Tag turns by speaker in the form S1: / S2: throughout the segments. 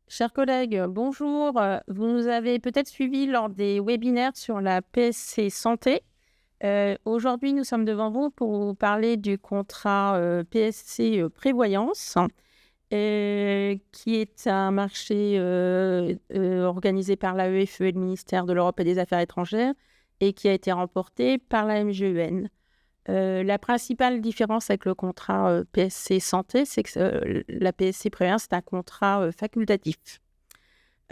S1: Chers collègues, bonjour. Vous nous avez peut-être suivis lors des webinaires sur la PSC Santé. Aujourd'hui, nous sommes devant vous pour vous parler du contrat PSC Prévoyance, qui est un marché organisé par l'AEFE et le ministère de l'Europe et des Affaires étrangères et qui a été remporté par la MGEN. La principale différence avec le contrat PSC Santé, c'est que la PSC Prévoyance, c'est un contrat facultatif.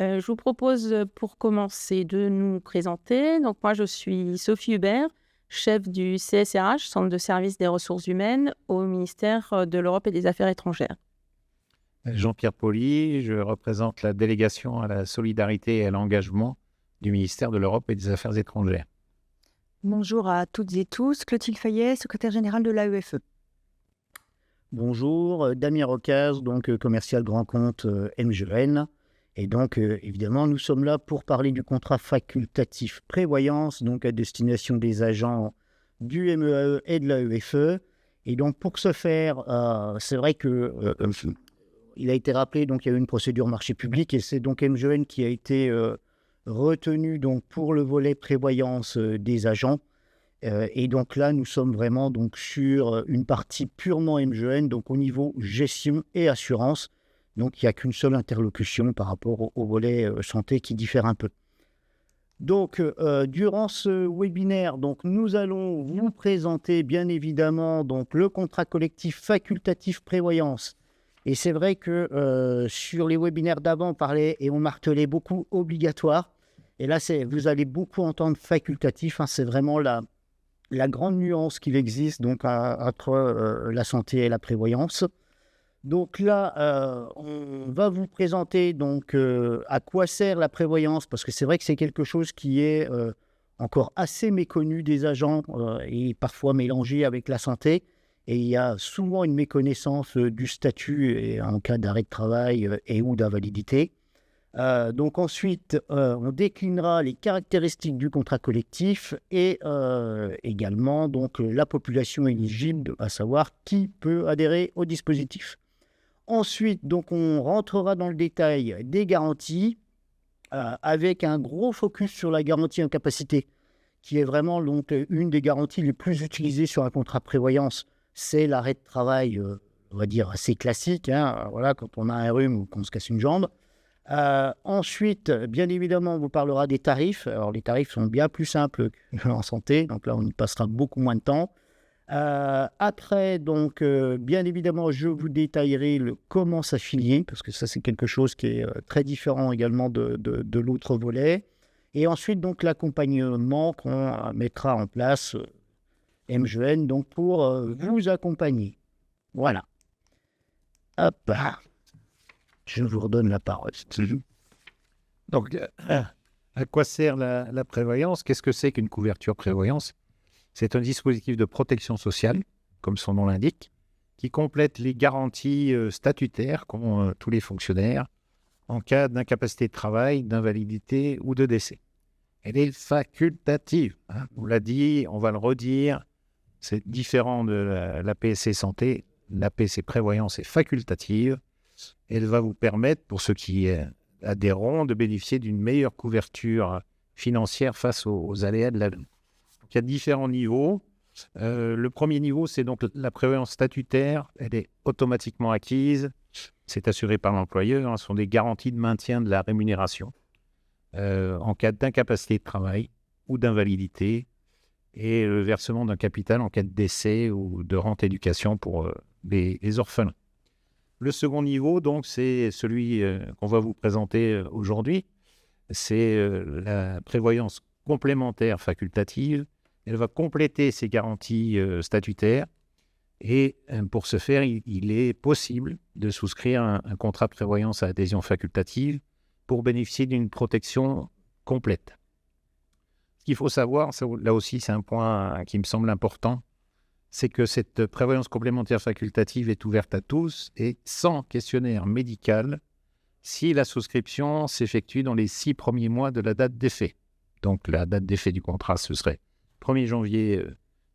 S1: Je vous propose pour commencer de nous présenter. Donc moi, je suis Sophie Hubert, chef du CSRH, Centre de services des ressources humaines, au ministère de l'Europe et des Affaires étrangères.
S2: Jean-Pierre Poli, je représente la délégation à la solidarité et à l'engagement du ministère de l'Europe et des Affaires étrangères.
S3: Bonjour à toutes et tous, Clotilde Fayet, secrétaire générale de l'AEFE.
S4: Bonjour, Damien Rocaz, donc commercial grand compte MGN. Et donc, évidemment, nous sommes là pour parler du contrat facultatif prévoyance, donc à destination des agents du MEAE et de l'AEFE. Et donc, pour ce faire, c'est vrai que il a été rappelé, donc il y a eu une procédure marché public et c'est donc MGN qui a été retenu donc pour le volet prévoyance des agents. Et donc là, nous sommes vraiment donc sur une partie purement MGN, donc au niveau gestion et assurance. Donc il n'y a qu'une seule interlocution par rapport au volet santé qui diffère un peu. Donc durant ce webinaire, donc, nous allons vous présenter bien évidemment donc, le contrat collectif facultatif prévoyance. Et c'est vrai que sur les webinaires d'avant, on parlait et on martelait beaucoup obligatoire. Et là, vous allez beaucoup entendre facultatif. C'est vraiment la grande nuance qu'il existe donc, entre la santé et la prévoyance. Donc là, on va vous présenter donc, à quoi sert la prévoyance, parce que c'est vrai que c'est quelque chose qui est encore assez méconnu des agents et parfois mélangé avec la santé. Et il y a souvent une méconnaissance du statut et en cas d'arrêt de travail et ou d'invalidité. Donc ensuite, on déclinera les caractéristiques du contrat collectif et également donc, la population éligible, à savoir qui peut adhérer au dispositif. Ensuite, donc, on rentrera dans le détail des garanties avec un gros focus sur la garantie incapacité, qui est vraiment donc, une des garanties les plus utilisées sur un contrat prévoyance. C'est l'arrêt de travail, on va dire, assez classique, voilà, quand on a un rhume ou qu'on se casse une jambe. Ensuite, bien évidemment, on vous parlera des tarifs. Alors, les tarifs sont bien plus simples qu'en santé, donc là, on y passera beaucoup moins de temps. Après, donc, bien évidemment, je vous détaillerai comment s'affilier, parce que ça, c'est quelque chose qui est très différent également de l'autre volet. Et ensuite, donc, l'accompagnement qu'on mettra en place, MGN, donc, pour vous accompagner. Voilà. Hop. Je vous redonne la parole.
S2: Donc, à quoi sert la prévoyance? Qu'est-ce que c'est qu'une couverture prévoyance? C'est un dispositif de protection sociale, comme son nom l'indique, qui complète les garanties statutaires qu'ont tous les fonctionnaires en cas d'incapacité de travail, d'invalidité ou de décès. Elle est facultative. On l'a dit, on va le redire. C'est différent de la PSC Santé. La PSC Prévoyance est facultative. Elle va vous permettre, pour ceux qui adhéreront, de bénéficier d'une meilleure couverture financière face aux aléas de la vie. Il y a différents niveaux. Le premier niveau, c'est donc la prévoyance statutaire. Elle est automatiquement acquise. C'est assuré par l'employeur. Ce sont des garanties de maintien de la rémunération en cas d'incapacité de travail ou d'invalidité et le versement d'un capital en cas de décès ou de rente éducation pour les orphelins. Le second niveau, donc, c'est celui qu'on va vous présenter aujourd'hui. C'est la prévoyance complémentaire facultative. Elle va compléter ces garanties statutaires et pour ce faire, il est possible de souscrire un contrat de prévoyance à adhésion facultative pour bénéficier d'une protection complète. Ce qu'il faut savoir, là aussi c'est un point qui me semble important, c'est que cette prévoyance complémentaire facultative est ouverte à tous et sans questionnaire médical si la souscription s'effectue dans les 6 premiers mois de la date d'effet. Donc la date d'effet du contrat, ce serait 1er janvier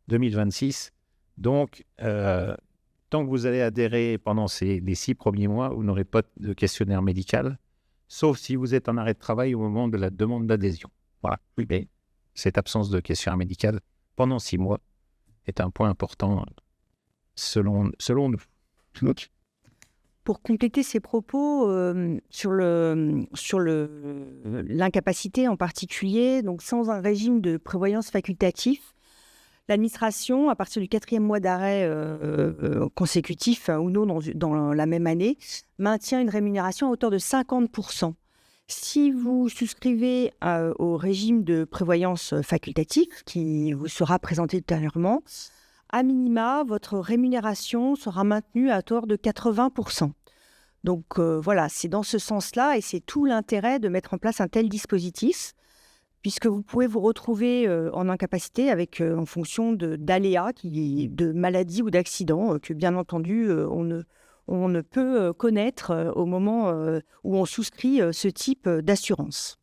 S2: 2026. Donc, tant que vous allez adhérer pendant les 6 premiers mois, vous n'aurez pas de questionnaire médical. sauf si vous êtes en arrêt de travail au moment de la demande d'adhésion. Voilà. Mais cette absence de questionnaire médical pendant 6 mois est un point important selon nous.
S3: Pour compléter ces propos sur l'incapacité en particulier, donc sans un régime de prévoyance facultatif, l'administration, à partir du 4e mois d'arrêt consécutif ou non dans la même année, maintient une rémunération à hauteur de 50%. Si vous souscrivez au régime de prévoyance facultatif, qui vous sera présenté ultérieurement, à minima, votre rémunération sera maintenue à hauteur de 80%. Donc voilà, c'est dans ce sens-là et c'est tout l'intérêt de mettre en place un tel dispositif, puisque vous pouvez vous retrouver en incapacité avec, en fonction d'aléas, de maladies ou d'accidents que bien entendu on ne peut connaître au moment où on souscrit ce type d'assurance.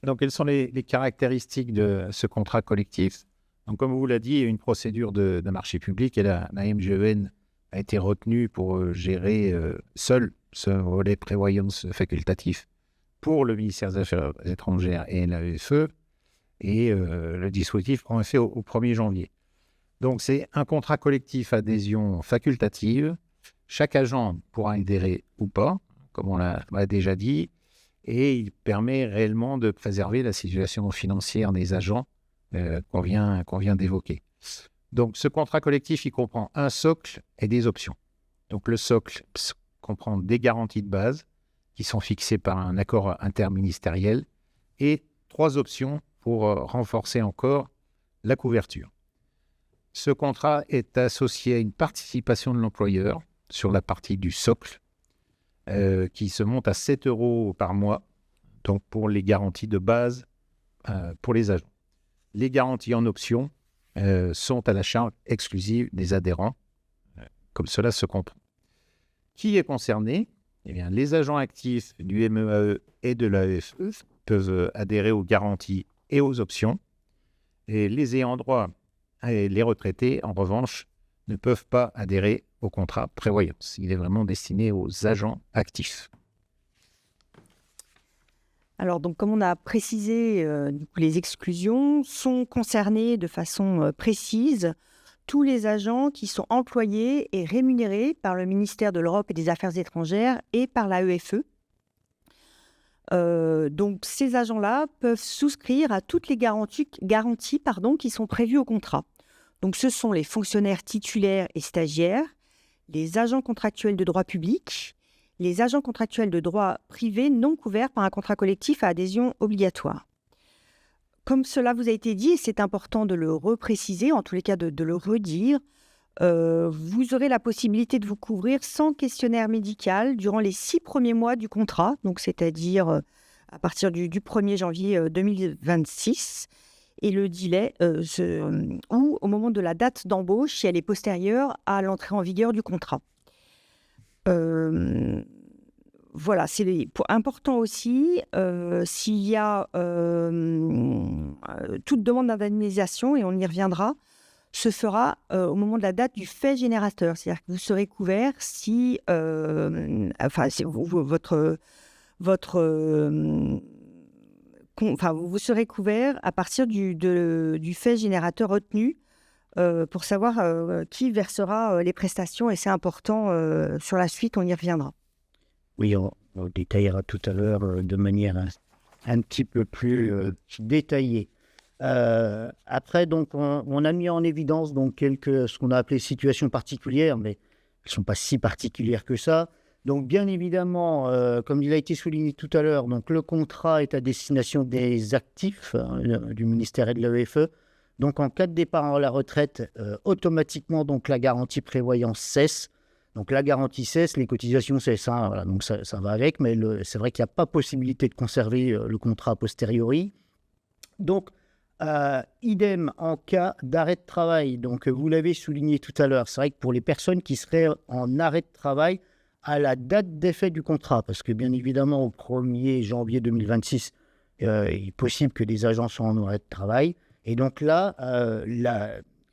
S2: Donc, quelles sont les caractéristiques de ce contrat collectif? Donc, comme vous l'avez dit, il y a une procédure de marché public et la MGEN a été retenue pour gérer seul ce volet prévoyance facultatif pour le ministère des Affaires étrangères et l'AEFE, et le dispositif prend effet au 1er janvier. Donc, c'est un contrat collectif adhésion facultative. Chaque agent pourra adhérer ou pas, comme on l'a déjà dit, et il permet réellement de préserver la situation financière des agents qu'on vient d'évoquer. Donc, ce contrat collectif, il comprend un socle et des options. Donc, le socle comprend des garanties de base qui sont fixées par un accord interministériel et 3 options pour renforcer encore la couverture. Ce contrat est associé à une participation de l'employeur sur la partie du socle qui se monte à 7 € par mois, donc pour les garanties de base pour les agents. Les garanties en option sont à la charge exclusive des adhérents, comme cela se comprend. Qui est concerné? Eh bien, les agents actifs du MEAE et de l'AEFE peuvent adhérer aux garanties et aux options, et les ayants droit et les retraités, en revanche, ne peuvent pas adhérer au contrat prévoyance. Il est vraiment destiné aux agents actifs.
S3: Alors, donc, comme on a précisé, les exclusions sont concernées de façon précise tous les agents qui sont employés et rémunérés par le ministère de l'Europe et des Affaires étrangères et par l'AEFE. Donc, ces agents-là peuvent souscrire à toutes les garanties qui sont prévues au contrat. Donc, ce sont les fonctionnaires titulaires et stagiaires, les agents contractuels de droit public, les agents contractuels de droit privé non couverts par un contrat collectif à adhésion obligatoire. Comme cela vous a été dit, et c'est important de le repréciser, en tous les cas de le redire, vous aurez la possibilité de vous couvrir sans questionnaire médical durant les 6 premiers mois du contrat, donc c'est-à-dire à partir du 1er janvier 2026, et le délai ou au moment de la date d'embauche si elle est postérieure à l'entrée en vigueur du contrat. Voilà, c'est important aussi, s'il y a toute demande d'indemnisation, et on y reviendra, se fera au moment de la date du fait générateur. C'est-à-dire que vous serez couvert si vous serez couvert à partir du fait générateur retenu pour savoir qui versera les prestations, et c'est important sur la suite, on y reviendra.
S4: Oui, on détaillera tout à l'heure de manière un petit peu plus détaillée. Après, donc, on a mis en évidence donc, ce qu'on a appelé situations particulières, mais elles ne sont pas si particulières que ça. Donc, bien évidemment, comme il a été souligné tout à l'heure, donc, le contrat est à destination des actifs du ministère et de l'AEFE. Donc, en cas de départ à la retraite, automatiquement, donc, la garantie prévoyance cesse. Donc, la garantie cesse, les cotisations cessent. Voilà, donc, ça va avec, mais c'est vrai qu'il n'y a pas possibilité de conserver le contrat a posteriori. Donc, idem en cas d'arrêt de travail. Donc, vous l'avez souligné tout à l'heure, c'est vrai que pour les personnes qui seraient en arrêt de travail à la date d'effet du contrat, parce que bien évidemment, au 1er janvier 2026, il est possible que des agents soient en arrêt de travail. Et donc là,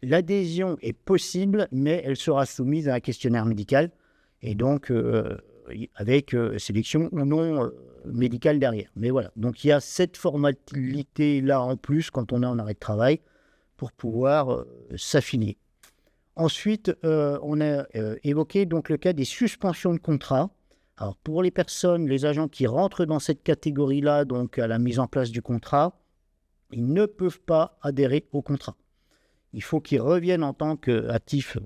S4: l'adhésion est possible, mais elle sera soumise à un questionnaire médical. Et donc, avec sélection ou non médicale derrière. Mais voilà, donc il y a cette formalité-là en plus quand on est en arrêt de travail pour pouvoir s'affilier. Ensuite, on a évoqué donc le cas des suspensions de contrat. Alors pour les personnes, les agents qui rentrent dans cette catégorie-là, donc à la mise en place du contrat, ils ne peuvent pas adhérer au contrat. Il faut qu'ils reviennent en tant qu'actifs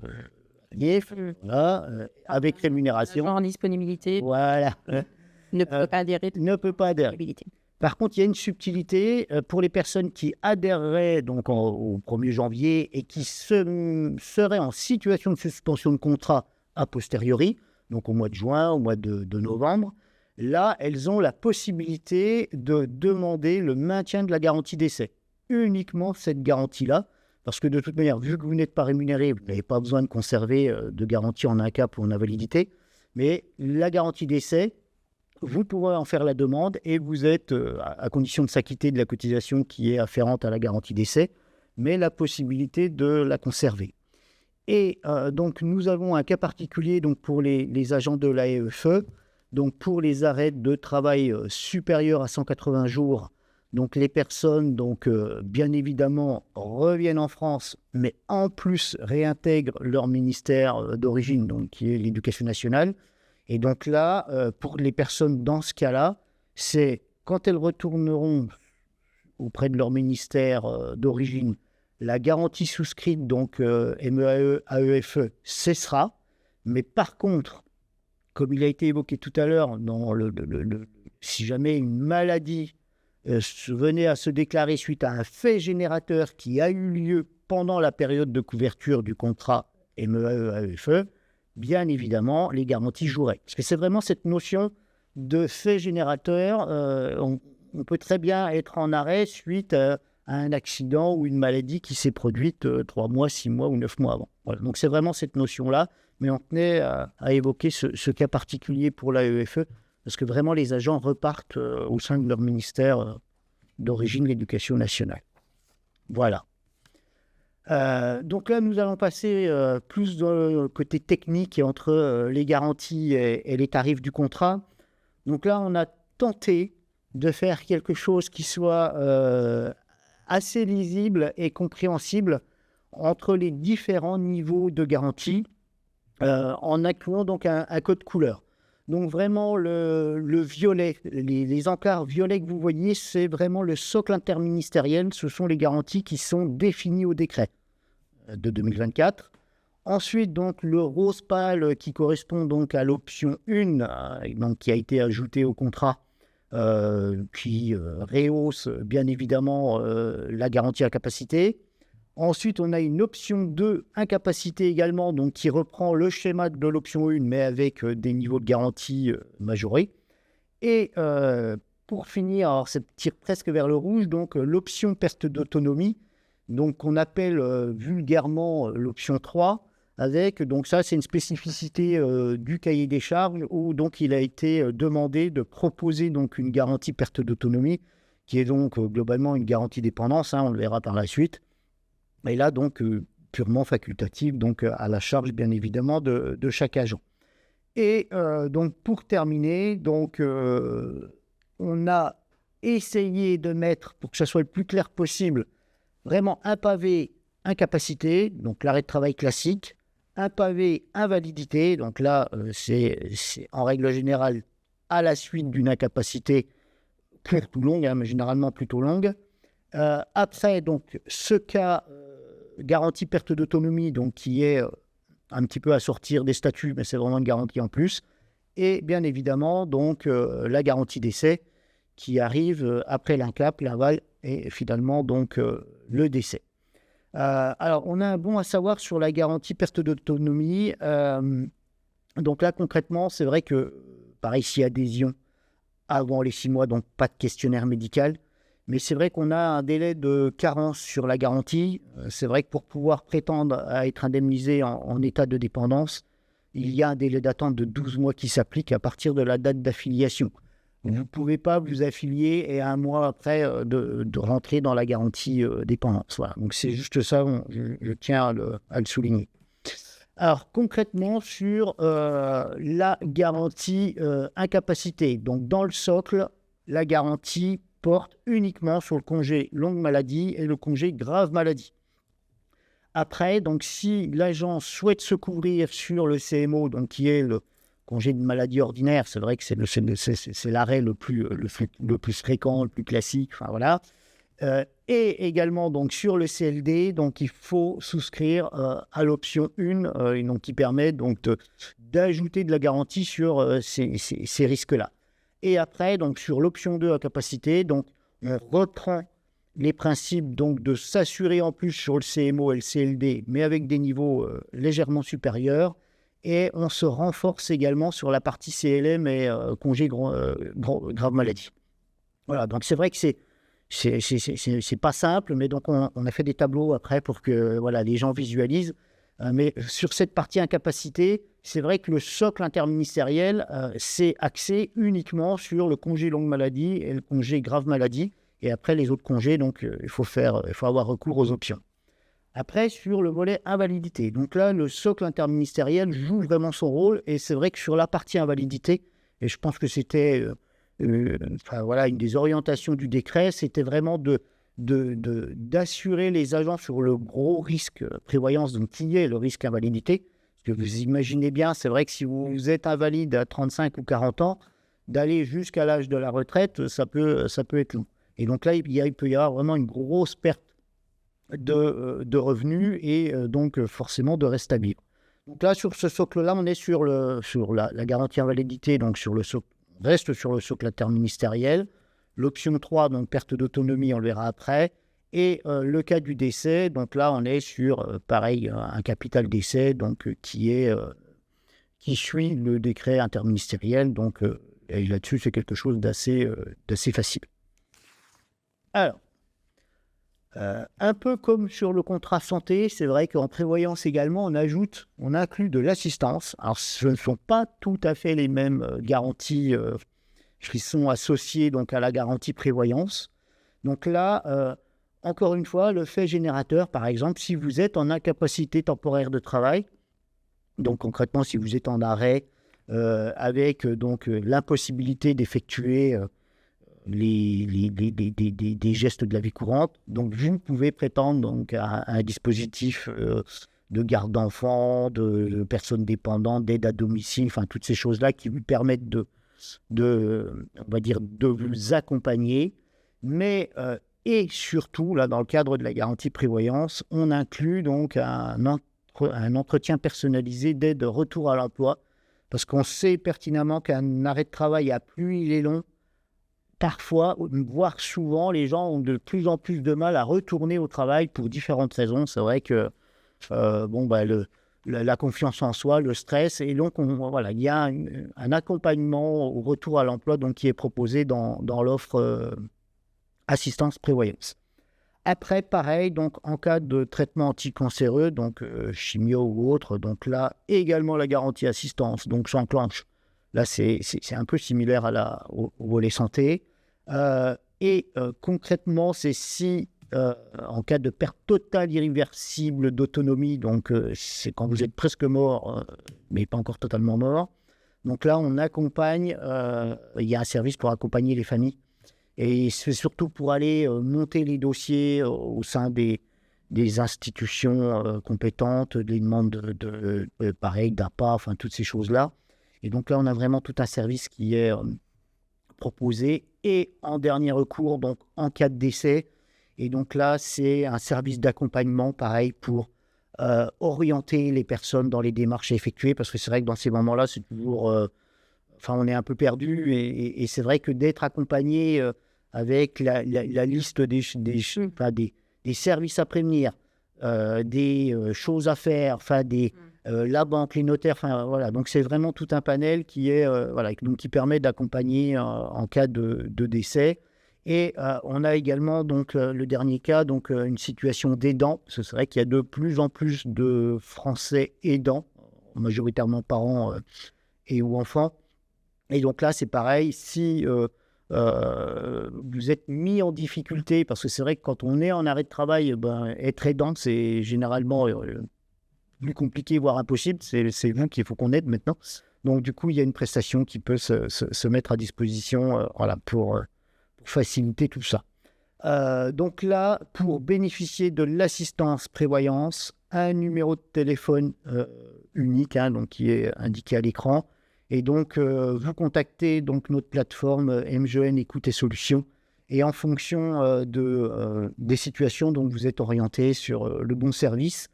S4: voilà, avec rémunération.
S1: En disponibilité,
S4: Voilà.
S1: ne peut pas adhérer.
S4: Ne peut pas adhérer.
S1: Disponibilité.
S4: Par contre, il y a une subtilité pour les personnes qui adhéreraient donc au 1er janvier et qui seraient en situation de suspension de contrat a posteriori, donc au mois de juin, au mois de novembre. Là, elles ont la possibilité de demander le maintien de la garantie d'essai. Uniquement cette garantie-là, parce que de toute manière, vu que vous n'êtes pas rémunéré, vous n'avez pas besoin de conserver de garantie en incap ou en invalidité, mais la garantie d'essai, vous pourrez en faire la demande et vous êtes, à condition de s'acquitter de la cotisation qui est afférente à la garantie d'essai, mais la possibilité de la conserver. Et donc, nous avons un cas particulier donc, pour les agents de l'AEFE, donc pour les arrêts de travail supérieurs à 180 jours. Donc, les personnes, donc, bien évidemment, reviennent en France, mais en plus réintègrent leur ministère d'origine, donc, qui est l'Éducation nationale. Et donc là, pour les personnes dans ce cas-là, c'est quand elles retourneront auprès de leur ministère d'origine, la garantie souscrite, donc MEAE, AEFE, cessera. Mais par contre, comme il a été évoqué tout à l'heure, dans si jamais une maladie venait à se déclarer suite à un fait générateur qui a eu lieu pendant la période de couverture du contrat MEAE, AEFE, bien évidemment, les garanties joueraient. Parce que c'est vraiment cette notion de fait générateur. On peut très bien être en arrêt suite à un accident ou une maladie qui s'est produite 3 mois, 6 mois ou 9 mois avant. Voilà. Donc c'est vraiment cette notion-là. Mais on tenait à évoquer ce cas particulier pour l'AEFE, parce que vraiment les agents repartent au sein de leur ministère d'origine, l'Éducation nationale. Voilà. Donc là, nous allons passer plus dans le côté technique et entre les garanties et les tarifs du contrat. Donc là, on a tenté de faire quelque chose qui soit assez lisible et compréhensible entre les différents niveaux de garantie en incluant donc un code couleur. Donc vraiment, le violet, les encarts violets que vous voyez, c'est vraiment le socle interministériel. Ce sont les garanties qui sont définies au décret de 2024. Ensuite, donc, le rose pâle qui correspond donc à l'option 1, donc, qui a été ajoutée au contrat, qui rehausse bien évidemment la garantie à capacité. Ensuite, on a une option 2, incapacité également, donc, qui reprend le schéma de l'option 1, mais avec des niveaux de garantie majorés. Et pour finir, alors ça tire presque vers le rouge, donc l'option perte d'autonomie, donc qu'on appelle vulgairement l'option 3, avec, donc ça c'est une spécificité du cahier des charges, où donc il a été demandé de proposer donc une garantie perte d'autonomie, qui est donc globalement une garantie dépendance, on le verra par la suite. Et là, donc, purement facultative, donc à la charge, bien évidemment, de chaque agent. Et donc, pour terminer, donc, on a essayé de mettre, pour que ça soit le plus clair possible, vraiment un pavé incapacité, donc l'arrêt de travail classique, un pavé invalidité, donc là, c'est en règle générale à la suite d'une incapacité courte ou longue, mais généralement plutôt longue. Après, donc, ce cas garantie perte d'autonomie, donc qui est un petit peu à sortir des statuts, mais c'est vraiment une garantie en plus. Et bien évidemment, donc, la garantie d'essai qui arrive après l'incap, l'aval et finalement donc le décès. Alors, on a un bon à savoir sur la garantie perte d'autonomie. Donc là, concrètement, c'est vrai que, pareil, si adhésion avant les 6 mois, donc pas de questionnaire médical. Mais c'est vrai qu'on a un délai de carence sur la garantie. C'est vrai que pour pouvoir prétendre à être indemnisé en état de dépendance, il y a un délai d'attente de 12 mois qui s'applique à partir de la date d'affiliation. Vous ne pouvez pas vous affilier et 1 mois après de rentrer dans la garantie dépendance. Voilà. Donc c'est juste ça, je tiens à le souligner. Alors, concrètement, sur la garantie incapacité. Donc, dans le socle, la garantie porte uniquement sur le congé longue maladie et le congé grave maladie. Après, donc, si l'agent souhaite se couvrir sur le CMO, donc, qui est le congé de maladie ordinaire, c'est vrai que c'est l'arrêt le plus fréquent, le plus classique, enfin voilà. Et également donc sur le CLD, donc il faut souscrire à l'option 1, et donc qui permet donc d'ajouter de la garantie sur ces risques-là. Et après, donc sur l'option 2 à capacité, donc on reprend les principes donc de s'assurer en plus sur le CMO et le CLD, mais avec des niveaux légèrement supérieurs. Et on se renforce également sur la partie CLM et congé grave maladie. Voilà, donc c'est vrai que c'est pas simple, mais donc on a fait des tableaux après pour que voilà, les gens visualisent. Mais sur cette partie incapacité, c'est vrai que le socle interministériel c'est axé uniquement sur le congé longue maladie et le congé grave maladie. Et après, les autres congés, donc il faut avoir recours aux options. Après, sur le volet invalidité, donc là, le socle interministériel joue vraiment son rôle. Et c'est vrai que sur la partie invalidité, et je pense que c'était voilà, une des orientations du décret, c'était vraiment d'assurer les agents sur le gros risque prévoyance, donc qui est le risque invalidité. Parce que vous imaginez bien, c'est vrai que si vous êtes invalide à 35 ou 40 ans, d'aller jusqu'à l'âge de la retraite, ça peut être long. Et donc là, il peut y avoir vraiment une grosse perte de revenus et donc forcément de reste à vivre. Donc là, sur ce socle-là, on est sur la garantie invalidité, donc on reste sur le socle interministériel. L'option 3, donc perte d'autonomie, on le verra après. Et le cas du décès, donc là, on est sur, pareil, un capital décès, donc qui suit le décret interministériel. Donc et là-dessus, c'est quelque chose d'assez facile. Alors, un peu comme sur le contrat santé, c'est vrai qu'en prévoyance également, on inclut de l'assistance. Alors, ce ne sont pas tout à fait les mêmes garanties qui sont associées donc, à la garantie prévoyance. Donc là, encore une fois, le fait générateur, par exemple, si vous êtes en incapacité temporaire de travail, donc concrètement, si vous êtes en arrêt avec donc l'impossibilité d'effectuer des gestes de la vie courante. Donc, vous pouvez prétendre donc, à un dispositif de garde d'enfants, de personnes dépendantes, d'aide à domicile, enfin, toutes ces choses-là qui vous permettent on va dire, de vous accompagner. Mais, et surtout, là, dans le cadre de la garantie prévoyance, on inclut donc un entretien personnalisé d'aide retour à l'emploi, parce qu'on sait pertinemment qu'un arrêt de travail à pluie et long, parfois, voire souvent, les gens ont de plus en plus de mal à retourner au travail pour différentes raisons. C'est vrai que la confiance en soi, le stress, et donc voilà, il y a un accompagnement au retour à l'emploi donc, qui est proposé dans l'offre assistance prévoyance. Après, pareil, donc en cas de traitement anticancéreux, donc chimio ou autre, donc là également la garantie assistance donc s'enclenche. Là, c'est un peu similaire au volet santé. Concrètement, c'est si en cas de perte totale irréversible d'autonomie, donc c'est quand vous êtes presque mort, mais pas encore totalement mort. Donc là, on accompagne, il y a un service pour accompagner les familles. Et c'est surtout pour aller monter les dossiers au sein des institutions compétentes, des demandes pareil, d'APA, enfin toutes ces choses-là. Et donc là, on a vraiment tout un service qui est proposé. Et en dernier recours, donc en cas de décès. Et donc là, c'est un service d'accompagnement, pareil, pour orienter les personnes dans les démarches à effectuer. Parce que c'est vrai que dans ces moments-là, c'est toujours... on est un peu perdu. Et c'est vrai que d'être accompagné avec la liste des services à prévenir, des choses à faire, la banque, les notaires, voilà. Donc c'est vraiment tout un panel qui est donc qui permet d'accompagner en cas de décès. Et on a également donc le dernier cas, donc une situation d'aidant. C'est vrai qu'il y a de plus en plus de Français aidants, majoritairement parents et ou enfants. Et donc là c'est pareil, si vous êtes mis en difficulté, parce que c'est vrai que quand on est en arrêt de travail, être aidant, c'est généralement plus compliqué, voire impossible. C'est vous qu'il faut qu'on aide maintenant. Donc, du coup, il y a une prestation qui peut se mettre à disposition pour faciliter tout ça. Donc là, pour bénéficier de l'assistance prévoyance, un numéro de téléphone unique donc, qui est indiqué à l'écran. Et donc, vous contactez donc, notre plateforme MGN Écoute et Solutions. Et en fonction des situations, donc, vous êtes orienté sur le bon service.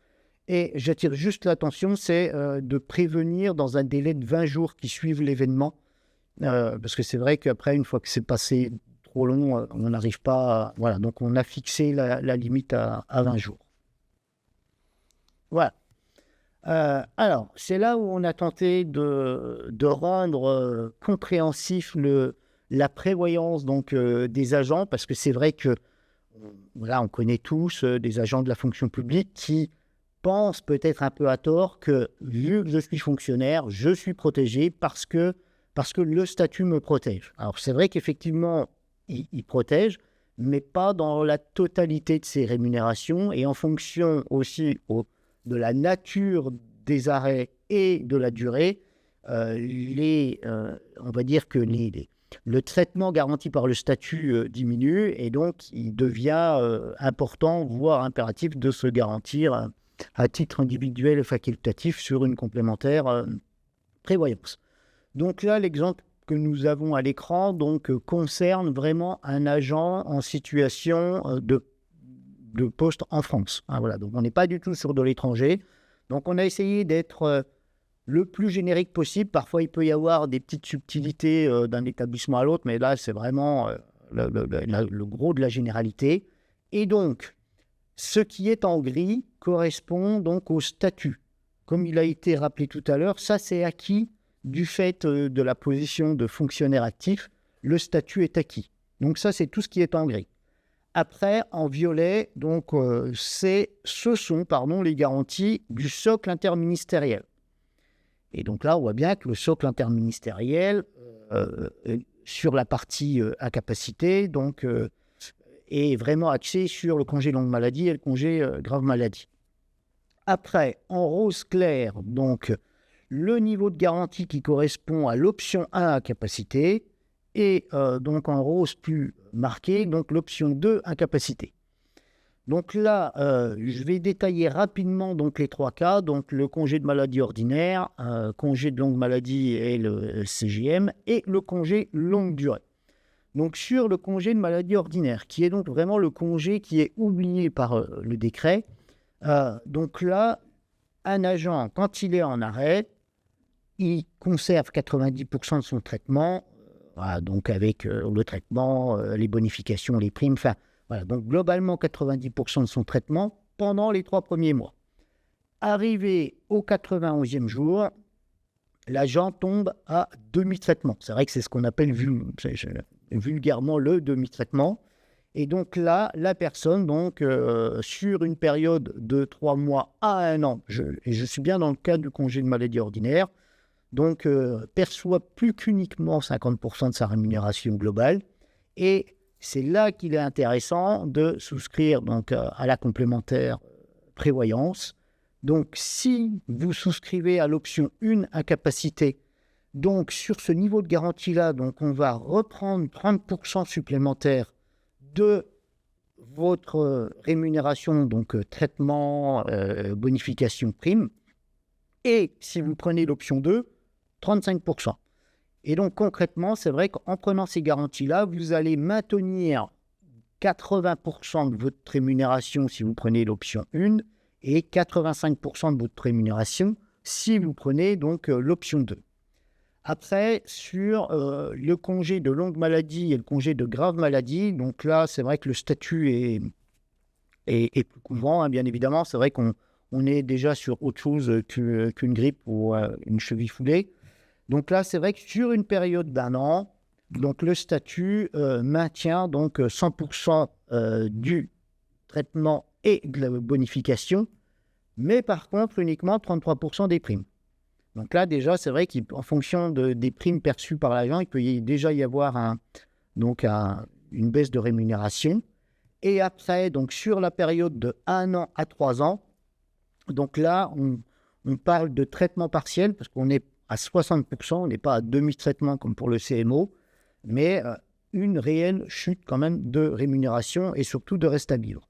S4: Et j'attire juste l'attention, c'est de prévenir dans un délai de 20 jours qui suivent l'événement. Parce que c'est vrai qu'après, une fois que c'est passé trop long, on n'arrive pas... Voilà, donc on a fixé la limite à 20 jours. Voilà. Alors, c'est là où on a tenté de rendre compréhensif la prévoyance donc, des agents, parce que c'est vrai que, voilà, on connaît tous des agents de la fonction publique qui pensent peut-être un peu à tort que, vu que je suis fonctionnaire, je suis protégé parce que le statut me protège. Alors, c'est vrai qu'effectivement, il protège, mais pas dans la totalité de ses rémunérations, et en fonction aussi de la nature des arrêts et de la durée, on va dire que le traitement garanti par le statut diminue, et donc il devient important, voire impératif, de se garantir à titre individuel et facultatif sur une complémentaire prévoyance. Donc là, l'exemple que nous avons à l'écran concerne vraiment un agent en situation de poste en France. Voilà. Donc on n'est pas du tout sur de l'étranger. Donc on a essayé d'être le plus générique possible. Parfois, il peut y avoir des petites subtilités d'un établissement à l'autre, mais là, c'est vraiment le gros de la généralité. Et donc, ce qui est en gris correspond donc au statut. Comme il a été rappelé tout à l'heure, ça c'est acquis du fait de la position de fonctionnaire actif. Le statut est acquis. Donc ça, c'est tout ce qui est en gris. Après, en violet, donc, ce sont les garanties du socle interministériel. Et donc là, on voit bien que le socle interministériel, sur la partie incapacité, donc, est vraiment axé sur le congé longue maladie et le congé grave maladie. Après, en rose clair, donc, le niveau de garantie qui correspond à l'option 1 incapacité, et donc en rose plus marqué, donc l'option 2 incapacité. Donc là, je vais détailler rapidement donc, les trois cas, donc le congé de maladie ordinaire, congé de longue maladie et le CGM, et le congé longue durée. Donc sur le congé de maladie ordinaire, qui est donc vraiment le congé qui est oublié par le décret, donc là, un agent, quand il est en arrêt, il conserve 90% de son traitement, voilà, donc avec le traitement, les bonifications, les primes, enfin, voilà, donc globalement 90% de son traitement pendant les 3 premiers mois. Arrivé au 91e jour, l'agent tombe à demi-traitement. C'est vrai que c'est ce qu'on appelle vulgairement le demi-traitement. Et donc là, la personne, donc, sur une période de 3 mois à 1 an, et je suis bien dans le cas du congé de maladie ordinaire, donc perçoit plus qu'uniquement 50% de sa rémunération globale. Et c'est là qu'il est intéressant de souscrire donc, à la complémentaire prévoyance. Donc si vous souscrivez à l'option 1 incapacité, donc sur ce niveau de garantie-là, donc on va reprendre 30% supplémentaire de votre rémunération, donc traitement, bonification, prime. Et si vous prenez l'option 2, 35%. Et donc concrètement, c'est vrai qu'en prenant ces garanties-là, vous allez maintenir 80% de votre rémunération si vous prenez l'option 1 et 85% de votre rémunération si vous prenez donc l'option 2. Après, sur le congé de longue maladie et le congé de grave maladie, donc là, c'est vrai que le statut est plus couvrant, hein, bien évidemment. C'est vrai qu'on est déjà sur autre chose qu'une grippe ou une cheville foulée. Donc là, c'est vrai que sur une période d'1 an, donc le statut maintient donc 100% du traitement et de la bonification, mais par contre uniquement 33% des primes. Donc là, déjà, c'est vrai qu'en fonction des primes perçues par l'agent, il peut déjà y avoir une baisse de rémunération. Et après, donc sur la période de 1 an à 3 ans, donc là, on parle de traitement partiel parce qu'on est à 60%, on n'est pas à demi-traitement comme pour le CMO, mais une réelle chute quand même de rémunération et surtout de reste à vivre.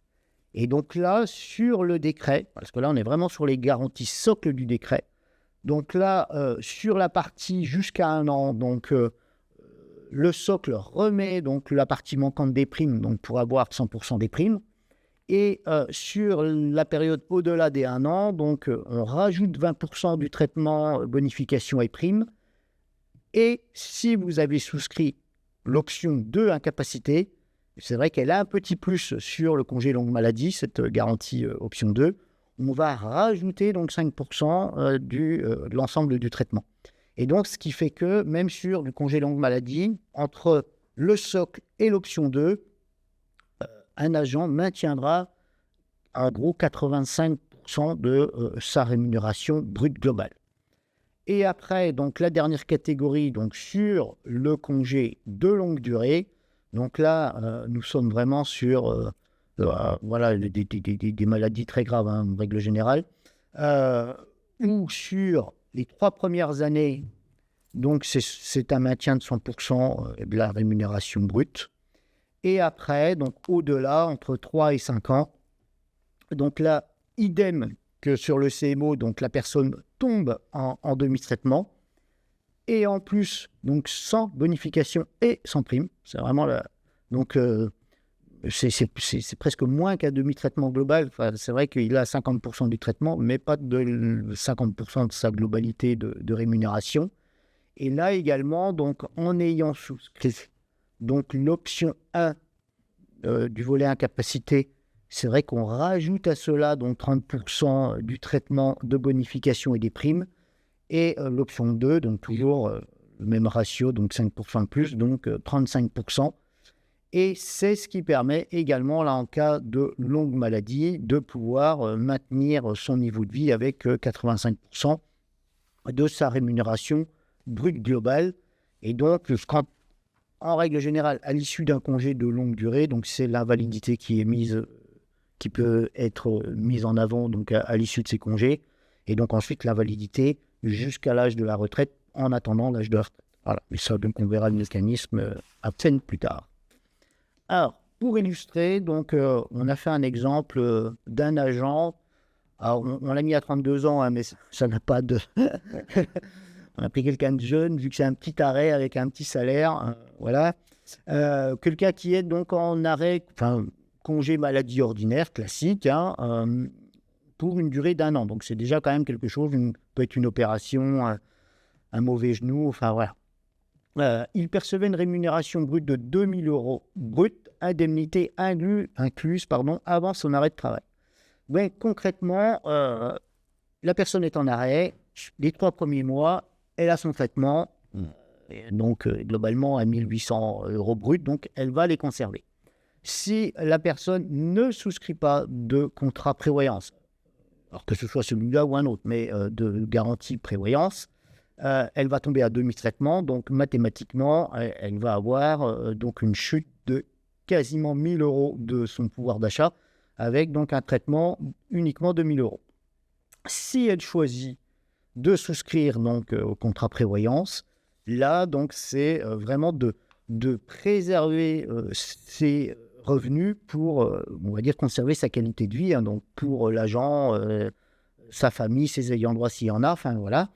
S4: Et donc là, sur le décret, parce que là, on est vraiment sur les garanties socles du décret, donc là, sur la partie jusqu'à 1 an, donc le socle remet donc la partie manquante des primes donc pour avoir 100% des primes. Et sur la période au-delà des 1 an, donc on rajoute 20% du traitement bonification et primes. Et si vous avez souscrit l'option 2 incapacité, c'est vrai qu'elle a un petit plus sur le congé longue maladie, cette garantie option 2, on va rajouter donc 5% de l'ensemble du traitement. Et donc, ce qui fait que même sur du congé longue maladie, entre le socle et l'option 2, un agent maintiendra en gros 85% de sa rémunération brute globale. Et après, donc la dernière catégorie, donc sur le congé de longue durée, donc là, nous sommes vraiment sur voilà, des maladies très graves, hein, en règle générale, ou sur les 3 premières années, donc c'est un maintien de 100% de la rémunération brute. Et après, donc au-delà, entre 3 et 5 ans, donc là, idem que sur le CMO, donc la personne tombe en demi-traitement. Et en plus, donc sans bonification et sans prime. C'est vraiment donc c'est presque moins qu'un demi-traitement global. Enfin, c'est vrai qu'il a 50% du traitement, mais pas de 50% de sa globalité de rémunération. Et là également, donc en ayant souscrit donc l'option 1 du volet incapacité, c'est vrai qu'on rajoute à cela donc 30% du traitement de bonification et des primes. Et l'option 2, donc toujours le même ratio, donc 5% de plus, donc 35%. Et c'est ce qui permet également, là, en cas de longue maladie, de pouvoir maintenir son niveau de vie avec 85% de sa rémunération brute globale. Et donc, quand, en règle générale, à l'issue d'un congé de longue durée, donc c'est l'invalidité qui peut être mise en avant donc à l'issue de ces congés. Et donc ensuite, l'invalidité jusqu'à l'âge de la retraite, en attendant l'âge de la retraite. Voilà. Mais ça, donc, on verra le mécanisme à peine plus tard. Alors, pour illustrer, donc, on a fait un exemple d'un agent. Alors, on l'a mis à 32 ans, hein, mais ça n'a pas de... On a pris quelqu'un de jeune, vu que c'est un petit arrêt avec un petit salaire. Voilà. Quelqu'un qui est donc en arrêt, enfin, congé maladie ordinaire, classique, hein, pour une durée d'1 an. Donc, c'est déjà quand même quelque chose, peut être une opération, un mauvais genou, enfin voilà. Il percevait une rémunération brute de 2 000 € brut, indemnité incluse avant son arrêt de travail. Mais concrètement, la personne est en arrêt, les 3 premiers mois, elle a son traitement, donc globalement à 1 800 € brut, donc elle va les conserver. Si la personne ne souscrit pas de contrat prévoyance, alors que ce soit celui-là ou un autre, mais de garantie prévoyance, elle va tomber à demi-traitement, donc mathématiquement, elle va avoir donc une chute de quasiment 1 000 € de son pouvoir d'achat, avec donc un traitement uniquement de 1 000 €. Si elle choisit de souscrire donc au contrat prévoyance, là donc c'est vraiment de préserver ses revenus pour, on va dire, conserver sa qualité de vie, hein, donc pour l'agent, sa famille, ses ayants droit s'il y en a, enfin voilà.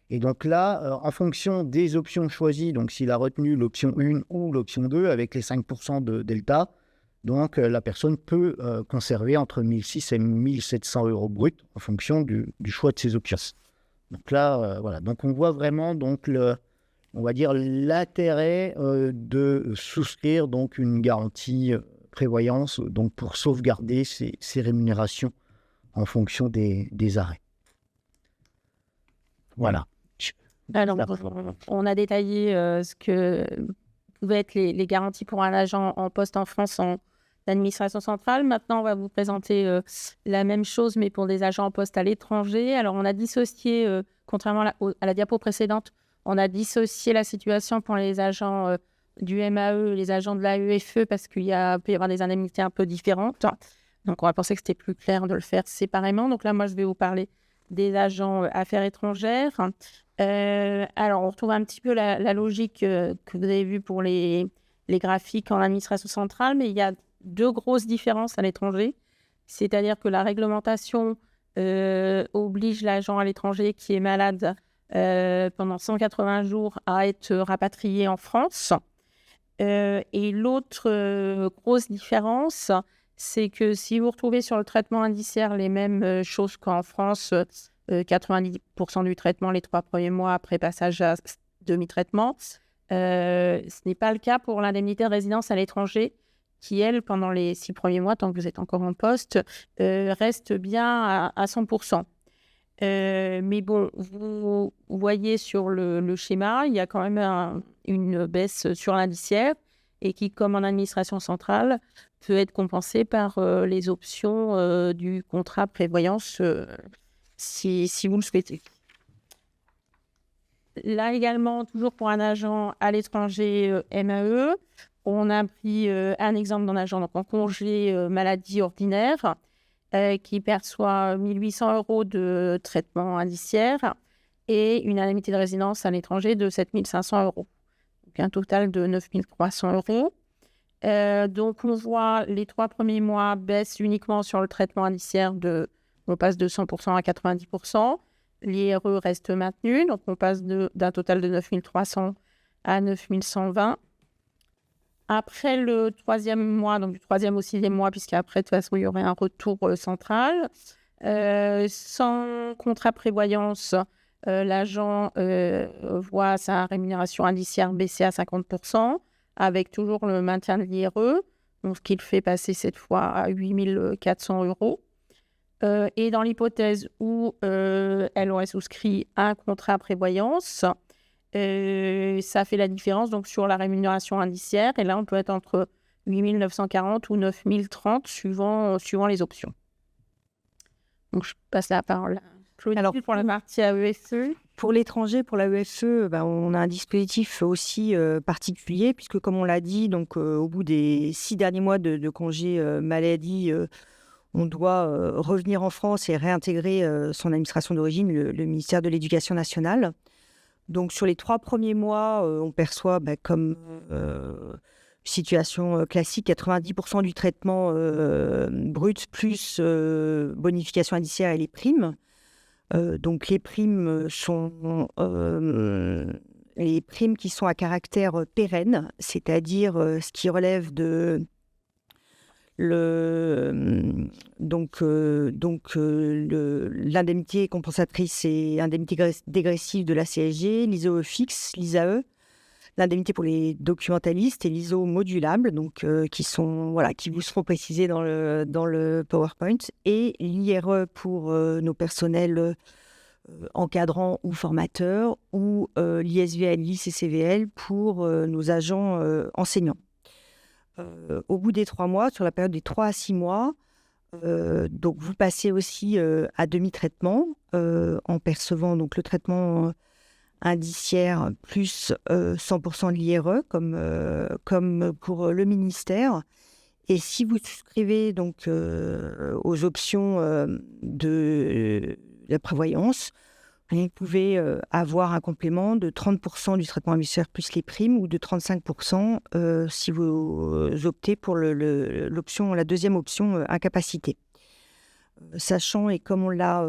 S4: Et donc là, en fonction des options choisies, donc s'il a retenu l'option 1 ou l'option 2 avec les 5% de delta, donc la personne peut conserver entre 1 600 et 1 700 € brut en fonction du choix de ses options. Donc là, voilà. Donc on voit vraiment donc on va dire l'intérêt de souscrire donc une garantie prévoyance donc pour sauvegarder ses rémunérations en fonction des arrêts. Voilà.
S1: Alors, on a détaillé ce que pouvaient être les garanties pour un agent en poste en France en administration centrale. Maintenant, on va vous présenter la même chose, mais pour des agents en poste à l'étranger. Alors, on a dissocié, contrairement à la diapo précédente, on a dissocié la situation pour les agents du MAE, les agents de l'AEFE, parce qu'il peut y avoir des indemnités un peu différentes. Donc, on va penser que c'était plus clair de le faire séparément. Donc là, moi, je vais vous parler des agents affaires étrangères. Alors, on retrouve un petit peu la logique que vous avez vue pour les graphiques en administration centrale, mais il y a deux grosses différences à l'étranger. C'est-à-dire que la réglementation oblige l'agent à l'étranger qui est malade pendant 180 jours à être rapatrié en France. Et l'autre grosse différence, c'est que si vous retrouvez sur le traitement indiciaire les mêmes choses qu'en France, 90% du traitement les 3 premiers mois après passage à demi-traitement, ce n'est pas le cas pour l'indemnité de résidence à l'étranger qui, elle, pendant les 6 premiers mois, tant que vous êtes encore en poste, reste bien à 100%. Mais bon, vous voyez sur le schéma, il y a quand même une baisse sur l'indiciaire et qui, comme en administration centrale, peut être compensée par les options du contrat prévoyance si vous le souhaitez. Là également, toujours pour un agent à l'étranger MAE, on a pris un exemple d'un agent en congé maladie ordinaire qui perçoit 1 800 € de traitement indiciaire et une indemnité de résidence à l'étranger de 7 500 €. Donc un total de 9 300 €. Donc on voit les 3 premiers mois baissent uniquement sur le traitement indiciaire, on passe de 100% à 90%. L'IRE reste maintenu, donc on passe d'un total de 9 300 à 9 120. Après le 3e mois, donc du 3e au 6e mois, puisqu'après, de toute façon, il y aurait un retour central. Sans contrat prévoyance, l'agent voit sa rémunération indiciaire baisser à 50%, avec toujours le maintien de l'IRE, donc ce qui le fait passer cette fois à 8 400 €. Et dans l'hypothèse où elle aurait souscrit un contrat prévoyance, ça fait la différence donc, sur la rémunération indiciaire. Et là, on peut être entre 8 940 ou 9 030 suivant les options. Donc, je passe la parole à Claudine. Alors, pour la partie AESE.
S3: Pour l'étranger, pour la EFE, on a un dispositif aussi particulier, puisque comme on l'a dit, donc, au bout des 6 derniers mois de congé maladie, on doit revenir en France et réintégrer son administration d'origine, le ministère de l'Éducation nationale. Donc, sur les 3 premiers mois, on perçoit comme situation classique 90% du traitement brut plus bonification indiciaire et les primes. Donc, les primes sont les primes qui sont à caractère pérenne, c'est-à-dire ce qui relève de l'indemnité compensatrice et indemnité dégressive de la CSG, l'ISO fixe, l'ISAE, l'indemnité pour les documentalistes et l'ISO modulable, donc qui vous seront précisés dans le PowerPoint, et l'IRE pour nos personnels encadrants ou formateurs, ou l'ISVL, l'ICCVL pour nos agents enseignants. Au bout des 3 mois, sur la période des 3 à 6 mois, donc vous passez aussi à demi-traitement en percevant donc, le traitement indiciaire plus 100% de l'IRE comme pour le ministère. Et si vous souscrivez donc, aux options de la prévoyance, vous pouvez avoir un complément de 30% du traitement indiciaire plus les primes ou de 35% si vous optez pour la 2e option, incapacité. Sachant, et comme on l'a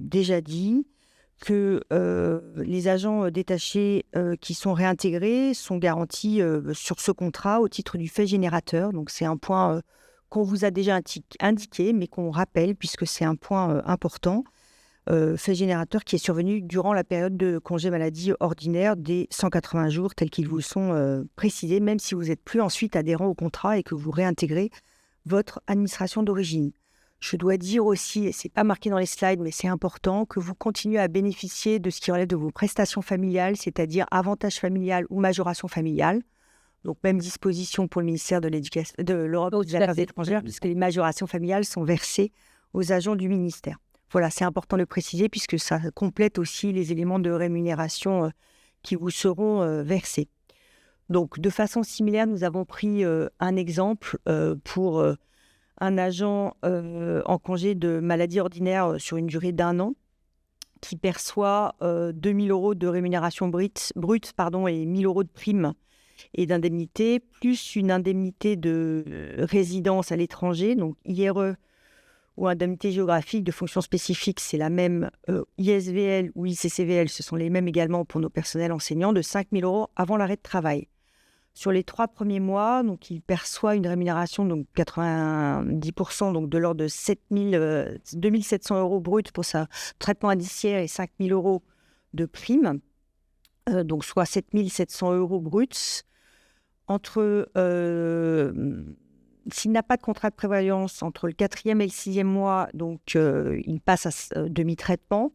S3: déjà dit, que les agents détachés qui sont réintégrés sont garantis sur ce contrat au titre du fait générateur. Donc c'est un point qu'on vous a déjà indiqué, mais qu'on rappelle puisque c'est un point important. Fait générateur qui est survenu durant la période de congé maladie ordinaire des 180 jours tels qu'ils vous sont précisés, même si vous n'êtes plus ensuite adhérent au contrat et que vous réintégrez votre administration d'origine. Je dois dire aussi, et ce n'est pas marqué dans les slides, mais c'est important, que vous continuez à bénéficier de ce qui relève de vos prestations familiales, c'est-à-dire avantage familial ou majoration familiale. Donc, même disposition pour le ministère de l'Europe et des Affaires étrangères, puisque les majorations familiales sont versées aux agents du ministère. Voilà, c'est important de le préciser puisque ça complète aussi les éléments de rémunération qui vous seront versés. Donc, de façon similaire, nous avons pris un exemple pour un agent en congé de maladie ordinaire sur une durée d'1 an qui perçoit 2 000 € de rémunération brute et 1 000 € de prime et d'indemnité, plus une indemnité de résidence à l'étranger, donc IRE ou indemnité géographique de fonction spécifique, c'est la même. ISVL ou ICCVL, ce sont les mêmes également pour nos personnels enseignants, de 5 000 € avant l'arrêt de travail. Sur les 3 premiers mois, donc, il perçoit une rémunération, donc 90%, donc de l'ordre de 2 700 € brut pour sa traitement indiciaire et 5 000 € de prime, donc soit 7 700 € bruts. S'il n'a pas de contrat de prévoyance entre le 4e et le 6e mois, donc il passe à demi-traitement.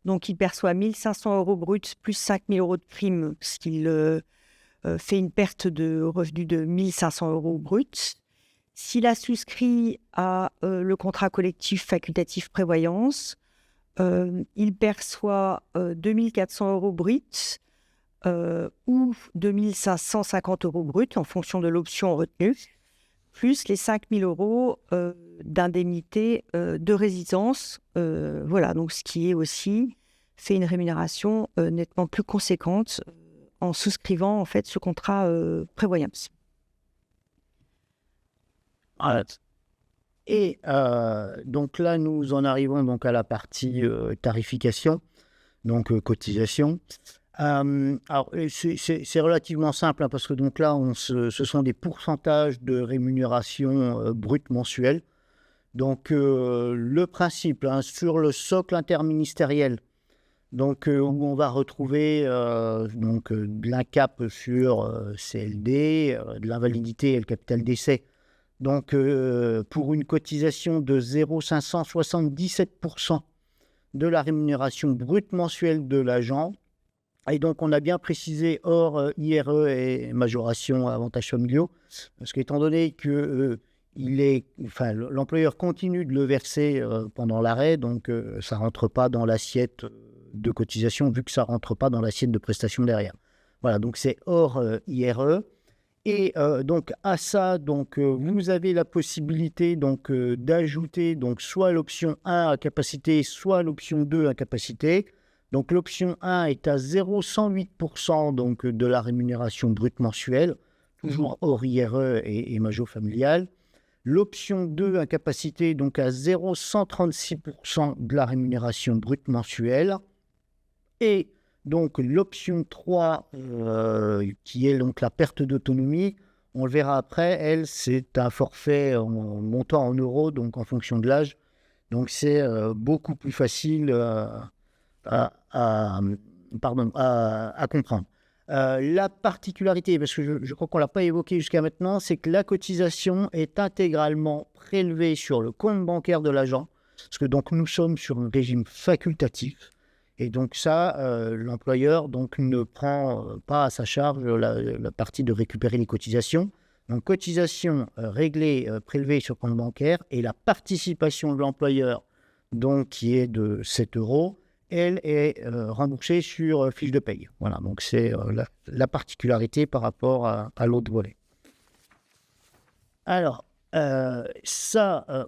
S3: Donc il perçoit 1 500 € bruts plus 5 000 € de prime, ce qui fait une perte de revenus de 1 500 € bruts. S'il a souscrit à le contrat collectif facultatif prévoyance, il perçoit 2 400 € bruts ou 2 550 € bruts en fonction de l'option retenue, plus les 5 000 € d'indemnité de résidence. Voilà, donc ce qui est aussi fait une rémunération nettement plus conséquente en souscrivant en fait ce contrat prévoyance.
S4: Et donc là, nous en arrivons donc à la partie tarification, donc cotisation. Alors, c'est relativement simple parce que donc là, ce sont des pourcentages de rémunération brute mensuelle. Donc, le principe sur le socle interministériel, donc, où on va retrouver de l'INCAP sur CLD, de l'invalidité et le capital d'essai. Donc, pour une cotisation de 0,577% de la rémunération brute mensuelle de l'agent. Et donc, on a bien précisé hors IRE et majoration avantages familiaux, parce qu'étant donné que l'employeur continue de le verser pendant l'arrêt, donc ça ne rentre pas dans l'assiette de cotisation, vu que ça ne rentre pas dans l'assiette de prestation derrière. Voilà, donc c'est hors IRE. Et donc, à ça, donc, vous avez la possibilité donc, d'ajouter donc, soit l'option 1 à capacité, soit l'option 2 à capacité. Donc, l'option 1 est à 0,108% donc, de la rémunération brute mensuelle, toujours hors IRE et majo familial. L'option 2 incapacité, donc à 0,136% de la rémunération brute mensuelle. Et donc, l'option 3, qui est donc la perte d'autonomie, on le verra après, elle, c'est un forfait en montant en euros, donc en fonction de l'âge. Donc, c'est beaucoup plus facile à comprendre. La particularité, parce que je crois qu'on ne l'a pas évoqué jusqu'à maintenant, c'est que la cotisation est intégralement prélevée sur le compte bancaire de l'agent, parce que donc nous sommes sur un régime facultatif, et donc ça, l'employeur donc, ne prend pas à sa charge la partie de récupérer les cotisations. Donc cotisation réglée, prélevée sur compte bancaire, et la participation de l'employeur, donc qui est de 7 €, elle est remboursée sur fiche de paye. Voilà, donc c'est la particularité par rapport à l'autre volet. Alors, on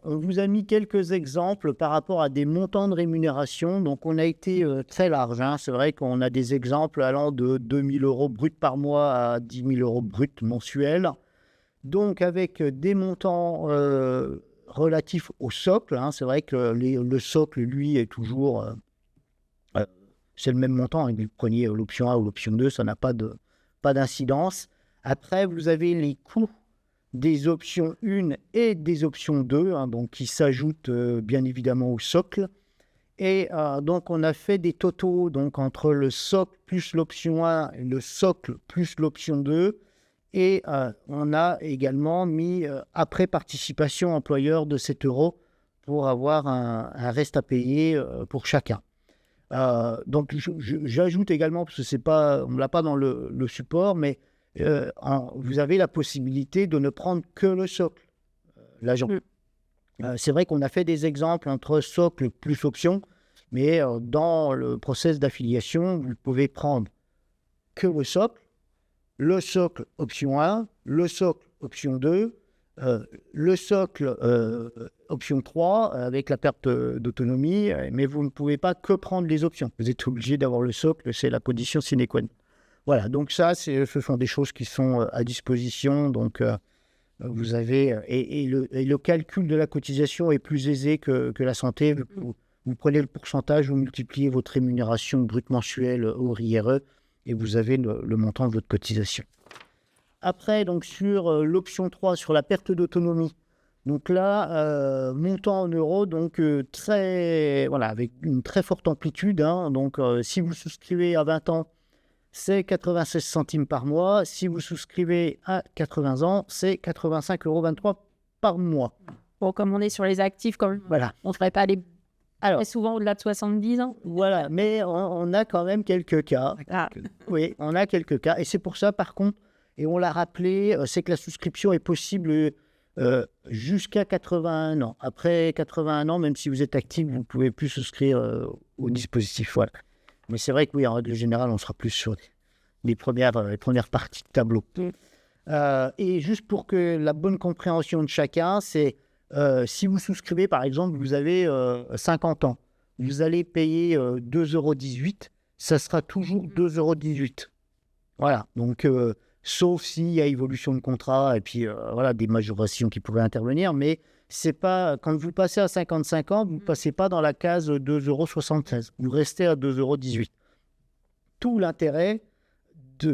S4: vous a mis quelques exemples par rapport à des montants de rémunération. Donc, on a été très large. C'est vrai qu'on a des exemples allant de 2 000 € bruts par mois à 10 000 € bruts mensuels. Donc, avec des montants relatifs au socle. C'est vrai que le socle, lui, est toujours... c'est le même montant, vous preniez l'option 1 ou l'option 2, ça n'a pas d'incidence. Après, vous avez les coûts des options 1 et des options 2, donc qui s'ajoutent bien évidemment au socle. Et donc, on a fait des totaux donc, entre le socle plus l'option 1 et le socle plus l'option 2. Et on a également mis, après participation employeur de 7 € pour avoir un reste à payer pour chacun. Donc j'ajoute également, parce que on ne l'a pas dans le support, mais vous avez la possibilité de ne prendre que le socle, l'agent. C'est vrai qu'on a fait des exemples entre socle plus option, mais dans le process d'affiliation, vous pouvez prendre que le socle option 1, le socle option 2, le socle option 3, avec la perte d'autonomie, mais vous ne pouvez pas que prendre les options. Vous êtes obligé d'avoir le socle, c'est la condition sine qua non. Voilà, donc ça, ce sont des choses qui sont à disposition. Donc, vous avez... Et le calcul de la cotisation est plus aisé que la santé. Vous prenez le pourcentage, vous multipliez votre rémunération brute mensuelle hors IRE et vous avez le montant de votre cotisation. Après, donc, sur l'option 3, sur la perte d'autonomie, donc là, montant en euros, donc avec une très forte amplitude. Donc, si vous souscrivez à 20 ans, c'est 96 centimes par mois. Si vous souscrivez à 80 ans, c'est 85,23 € par mois.
S1: Bon, comme on est sur les actifs, on ne ferait pas aller très souvent au-delà de 70 ans.
S4: Voilà, mais on a quand même quelques cas. Oui, on a quelques cas. Et c'est pour ça, par contre, et on l'a rappelé, c'est que la souscription est possible jusqu'à 81 ans. Après 81 ans, même si vous et actif, vous ne pouvez plus souscrire au dispositif. Voilà. Mais c'est vrai que oui, en règle générale, on sera plus sur les premières parties de tableau. Et juste pour que la bonne compréhension de chacun, c'est si vous souscrivez, par exemple, vous avez 50 ans, vous allez payer 2,18 €, ça sera toujours 2,18 €. Voilà, donc sauf s'il y a évolution de contrat et puis des majorations qui pourraient intervenir, mais c'est pas, quand vous passez à 55 ans, vous ne passez pas dans la case 2,76 €, vous restez à 2,18 €. Tout l'intérêt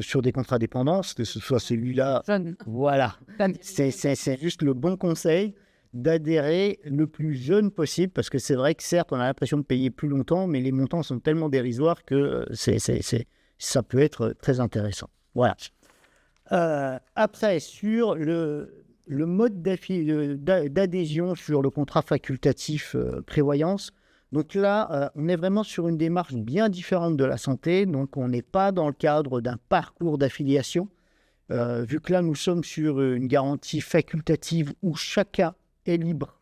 S4: sur des contrats dépendance, que ce soit celui-là, voilà, c'est juste le bon conseil d'adhérer le plus jeune possible, parce que c'est vrai que certes, on a l'impression de payer plus longtemps, mais les montants sont tellement dérisoires que ça peut être très intéressant. Voilà. Après, sur le mode d'adhésion sur le contrat facultatif prévoyance, donc là, on est vraiment sur une démarche bien différente de la santé. Donc, on n'est pas dans le cadre d'un parcours d'affiliation, vu que là, nous sommes sur une garantie facultative où chacun est libre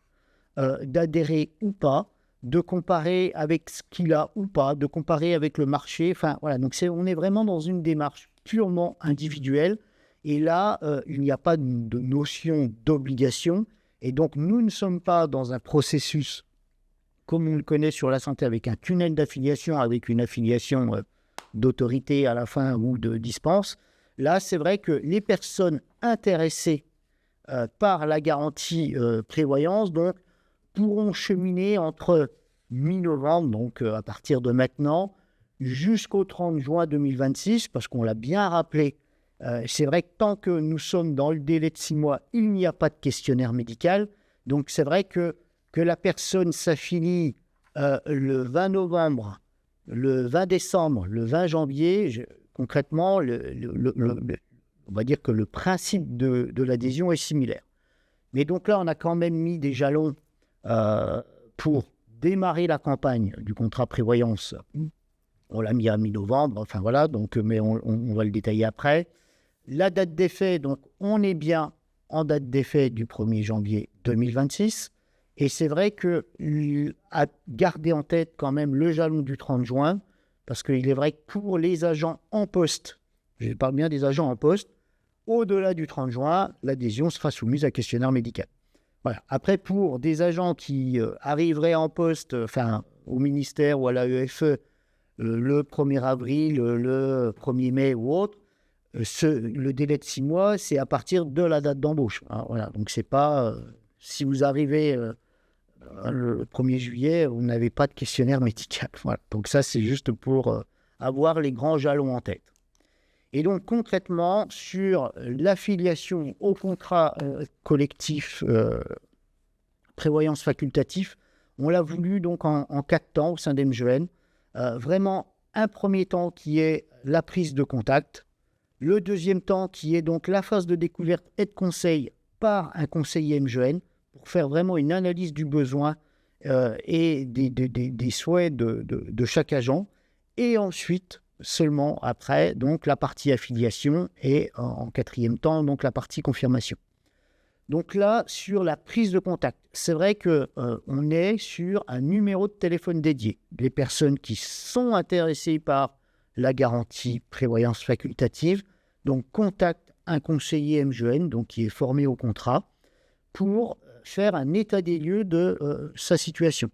S4: d'adhérer ou pas, de comparer avec ce qu'il a ou pas, de comparer avec le marché. Enfin, voilà, donc on est vraiment dans une démarche purement individuelle. Et là, il n'y a pas de notion d'obligation. Et donc, nous ne sommes pas dans un processus comme on le connaît sur la santé, avec un tunnel d'affiliation, avec une affiliation d'autorité à la fin ou de dispense. Là, c'est vrai que les personnes intéressées par la garantie prévoyance donc, pourront cheminer entre mi-novembre, donc à partir de maintenant, jusqu'au 30 juin 2026, parce qu'on l'a bien rappelé, c'est vrai que tant que nous sommes dans le délai de 6 mois, il n'y a pas de questionnaire médical. Donc, c'est vrai que la personne s'affilie le 20 novembre, le 20 décembre, le 20 janvier, concrètement, on va dire que le principe de l'adhésion est similaire. Mais donc là, on a quand même mis des jalons pour démarrer la campagne du contrat prévoyance. On l'a mis à mi-novembre, enfin voilà, donc, mais on va le détailler après. La date d'effet, donc on est bien en date d'effet du 1er janvier 2026. Et c'est vrai à garder en tête quand même le jalon du 30 juin, parce qu'il est vrai que pour les agents en poste, je parle bien des agents en poste, au-delà du 30 juin, l'adhésion sera soumise à questionnaire médical. Voilà. Après, pour des agents qui arriveraient en poste, au ministère ou à l'AEFE, le 1er avril, le 1er mai ou autre, le délai de 6 mois, c'est à partir de la date d'embauche. Voilà. Donc, c'est pas... si vous arrivez le 1er juillet, vous n'avez pas de questionnaire médical. Voilà. Donc ça, c'est juste pour avoir les grands jalons en tête. Et donc, concrètement, sur l'affiliation au contrat collectif prévoyance facultatif, on l'a voulu donc en 4 temps au sein d'MGN. Vraiment, un premier temps qui est la prise de contact. Le deuxième temps qui est donc la phase de découverte et de conseil par un conseiller MGN pour faire vraiment une analyse du besoin et des souhaits de chaque agent. Et ensuite, seulement après, donc la partie affiliation et en 4e temps, donc la partie confirmation. Donc là, sur la prise de contact, c'est vrai qu'on est sur un numéro de téléphone dédié. Les personnes qui sont intéressées par la garantie prévoyance facultative, donc contactent un conseiller MGN, donc qui est formé au contrat, pour faire un état des lieux de sa situation.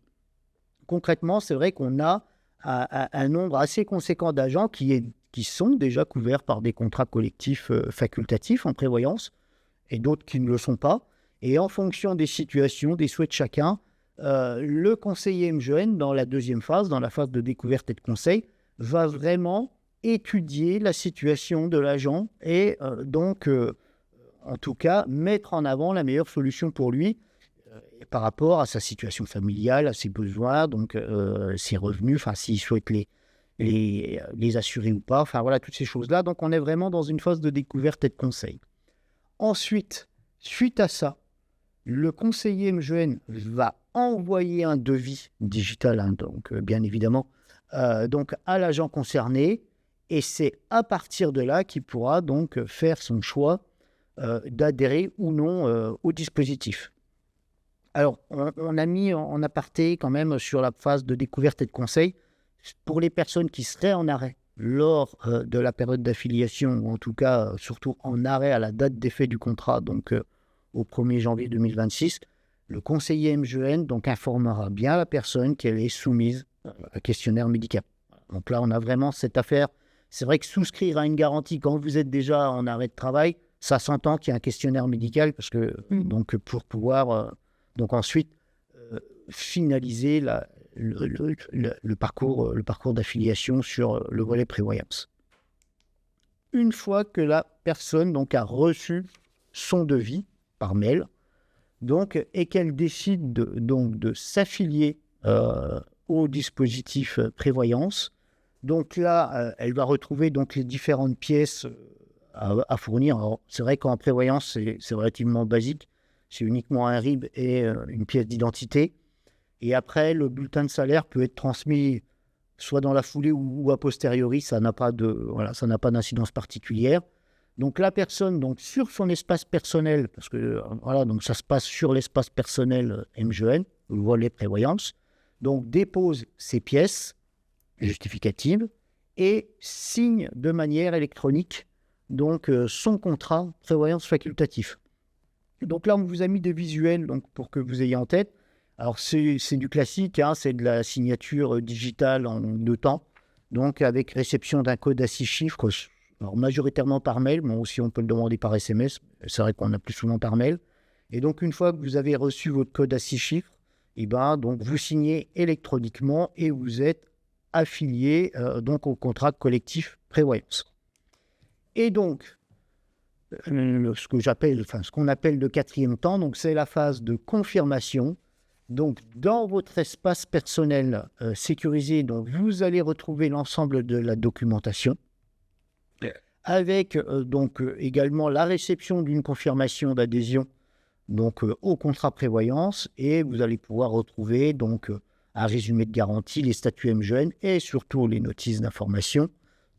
S4: Concrètement, c'est vrai qu'on a un nombre assez conséquent d'agents qui sont déjà couverts par des contrats collectifs facultatifs en prévoyance et d'autres qui ne le sont pas. Et en fonction des situations, des souhaits de chacun, le conseiller MGN, dans la deuxième phase, dans la phase de découverte et de conseil, va vraiment étudier la situation de l'agent et donc, en tout cas, mettre en avant la meilleure solution pour lui par rapport à sa situation familiale, à ses besoins, donc ses revenus, enfin s'il souhaite les assurer ou pas, enfin voilà, toutes ces choses-là. Donc on est vraiment dans une phase de découverte et de conseil. Ensuite, suite à ça, le conseiller MGN va envoyer un devis digital, hein, donc bien évidemment, donc à l'agent concerné, et c'est à partir de là qu'il pourra donc faire son choix d'adhérer ou non au dispositif. Alors, on a mis en aparté quand même sur la phase de découverte et de conseil, pour les personnes qui seraient en arrêt lors de la période d'affiliation, ou en tout cas surtout en arrêt à la date d'effet du contrat, donc au 1er janvier 2026, le conseiller MGN donc informera bien la personne qu'elle est soumise à questionnaire médical. Donc là, on a vraiment cette affaire. C'est vrai que souscrire à une garantie quand vous êtes déjà en arrêt de travail, ça s'entend qu'il y a un questionnaire médical, parce que donc pour pouvoir donc ensuite finaliser le parcours d'affiliation sur le volet prévoyance. Une fois que la personne donc a reçu son devis par mail, donc, et qu'elle décide de s'affilier au dispositif prévoyance, donc là, elle va retrouver donc les différentes pièces à fournir. Alors, c'est vrai qu'en prévoyance, c'est relativement basique. C'est uniquement un RIB et une pièce d'identité. Et après, le bulletin de salaire peut être transmis soit dans la foulée ou a posteriori. Ça n'a pas d'incidence particulière. Donc la personne, donc sur son espace personnel, parce que voilà, donc ça se passe sur l'espace personnel MGN, le volet prévoyance, donc dépose ses pièces justificatives et signe de manière électronique donc son contrat prévoyance facultatif. Donc là, on vous a mis des visuels donc, pour que vous ayez en tête. Alors, c'est du classique, hein, c'est de la signature digitale en 2 temps, donc avec réception d'un code à 6 chiffres, alors majoritairement par mail, mais aussi on peut le demander par SMS, c'est vrai qu'on a plus souvent par mail. Et donc, une fois que vous avez reçu votre code à 6 chiffres, et donc, vous signez électroniquement et vous êtes affilié donc au contrat collectif prévoyance. Et donc, ce qu'on appelle le 4e temps, donc c'est la phase de confirmation. Donc, dans votre espace personnel sécurisé, donc, vous allez retrouver l'ensemble de la documentation, avec également la réception d'une confirmation d'adhésion donc, au contrat prévoyance, et vous allez pouvoir retrouver donc, un résumé de garantie, les statuts MGN et surtout les notices d'information.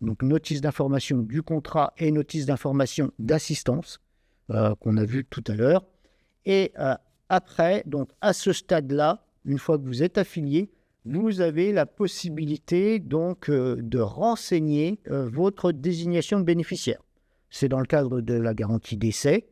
S4: Donc, notice d'information du contrat et notice d'information d'assistance qu'on a vu tout à l'heure. Et après, donc à ce stade-là, une fois que vous êtes affilié, vous avez la possibilité donc de renseigner votre désignation de bénéficiaire. C'est dans le cadre de la garantie d'essai.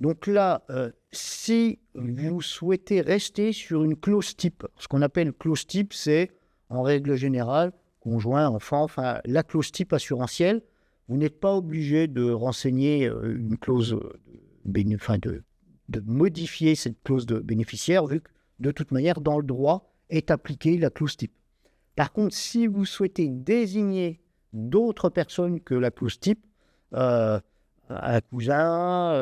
S4: Donc là, si vous souhaitez rester sur une clause type, ce qu'on appelle clause type, c'est en règle générale conjoint, enfant, enfin la clause type assurantielle, vous n'êtes pas obligé de renseigner une clause, de modifier cette clause de bénéficiaire, vu que de toute manière, dans le droit, est appliquée la clause type. Par contre, si vous souhaitez désigner d'autres personnes que la clause type, un cousin,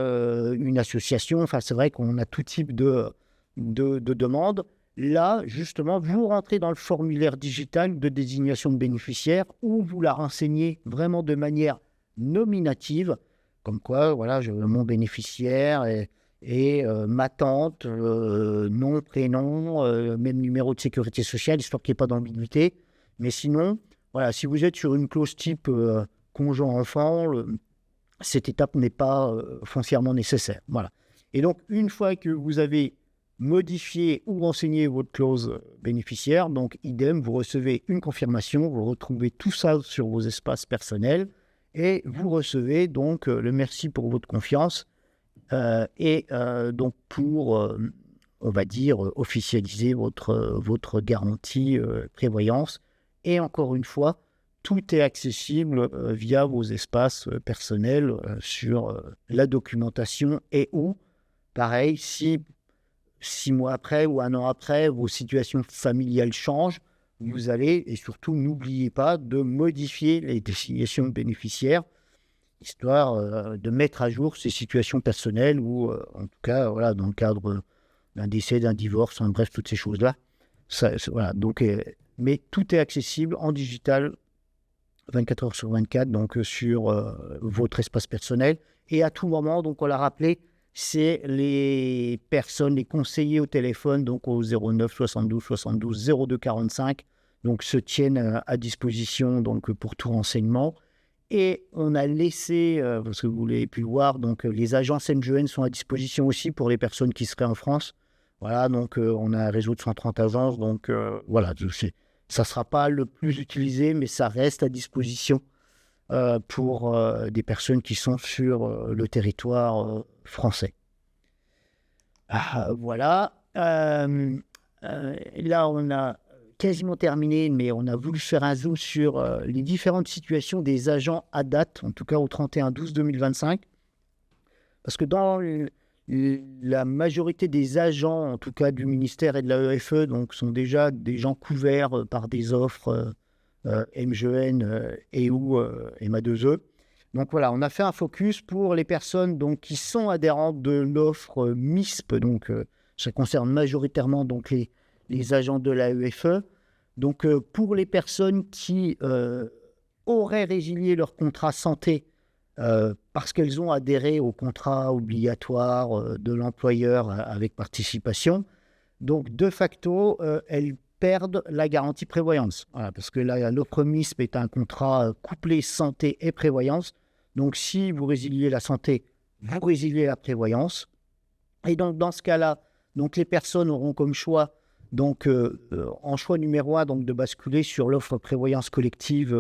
S4: une association, enfin c'est vrai qu'on a tout type de demandes. Là, justement, vous rentrez dans le formulaire digital de désignation de bénéficiaire où vous la renseignez vraiment de manière nominative, comme quoi, voilà, mon bénéficiaire et ma tante, nom, prénom, même numéro de sécurité sociale, histoire qu'il n'y ait pas d'ambiguïté. Mais sinon, voilà, si vous êtes sur une clause type conjoint-enfant, cette étape n'est pas foncièrement nécessaire. Voilà. Et donc, une fois que vous avez modifier ou renseigner votre clause bénéficiaire, donc idem, vous recevez une confirmation, vous retrouvez tout ça sur vos espaces personnels et vous recevez donc le merci pour votre confiance et donc pour on va dire, officialiser votre garantie prévoyance. Et encore une fois, tout est accessible via vos espaces personnels sur la documentation et ou, pareil, si 6 mois après ou 1 an après, vos situations familiales changent, vous allez, et surtout n'oubliez pas de modifier les désignations de bénéficiaires, histoire de mettre à jour ces situations personnelles ou en tout cas voilà, dans le cadre d'un décès, d'un divorce, bref, toutes ces choses-là. Voilà, donc, mais tout est accessible en digital 24 heures sur 24, donc sur votre espace personnel. Et à tout moment, donc on l'a rappelé, c'est les personnes, les conseillers au téléphone, donc au 09 72 72 02 45, donc se tiennent à disposition donc, pour tout renseignement. Et on a laissé, parce que vous l'avez pu le voir, donc les agences MGN sont à disposition aussi pour les personnes qui seraient en France. Voilà, donc on a un réseau de 130 agences, donc voilà, ça ne sera pas le plus utilisé, mais ça reste à disposition pour des personnes qui sont sur le territoire français. Voilà. Là, on a quasiment terminé, mais on a voulu faire un zoom sur les différentes situations des agents à date, en tout cas au 31/12/2025. Parce que dans la majorité des agents, en tout cas du ministère et de l'AEFE, donc, sont déjà des gens couverts par des offres MGN et ou MA2E. Donc voilà, on a fait un focus pour les personnes donc, qui sont adhérentes de l'offre MISP. Donc ça concerne majoritairement donc, les agents de l'AEFE. Donc pour les personnes qui auraient résilié leur contrat santé parce qu'elles ont adhéré au contrat obligatoire de l'employeur avec participation, donc de facto, elles perdent la garantie prévoyance. Voilà, parce que là, l'offre MISP est un contrat couplé santé et prévoyance. Donc, si vous résiliez la santé, vous résiliez la prévoyance. Et donc, dans ce cas-là, donc, les personnes auront comme choix, donc, en choix numéro 1, donc, de basculer sur l'offre prévoyance collective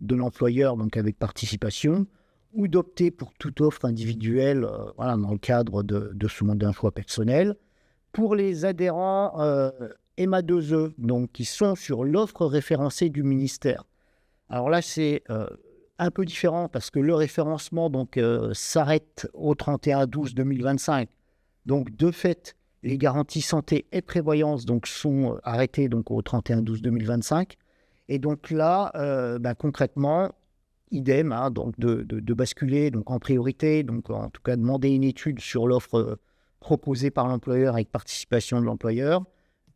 S4: de l'employeur, donc avec participation, ou d'opter pour toute offre individuelle voilà, dans le cadre d'un choix personnel. Pour les adhérents MA2E, donc, qui sont sur l'offre référencée du ministère. Alors là, c'est un peu différent parce que le référencement donc, s'arrête au 31/12/2025. Donc, de fait, les garanties santé et prévoyance donc, sont arrêtées donc, au 31/12/2025. Et donc là, concrètement, idem, hein, donc de basculer donc, en priorité, donc en tout cas demander une étude sur l'offre proposée par l'employeur avec participation de l'employeur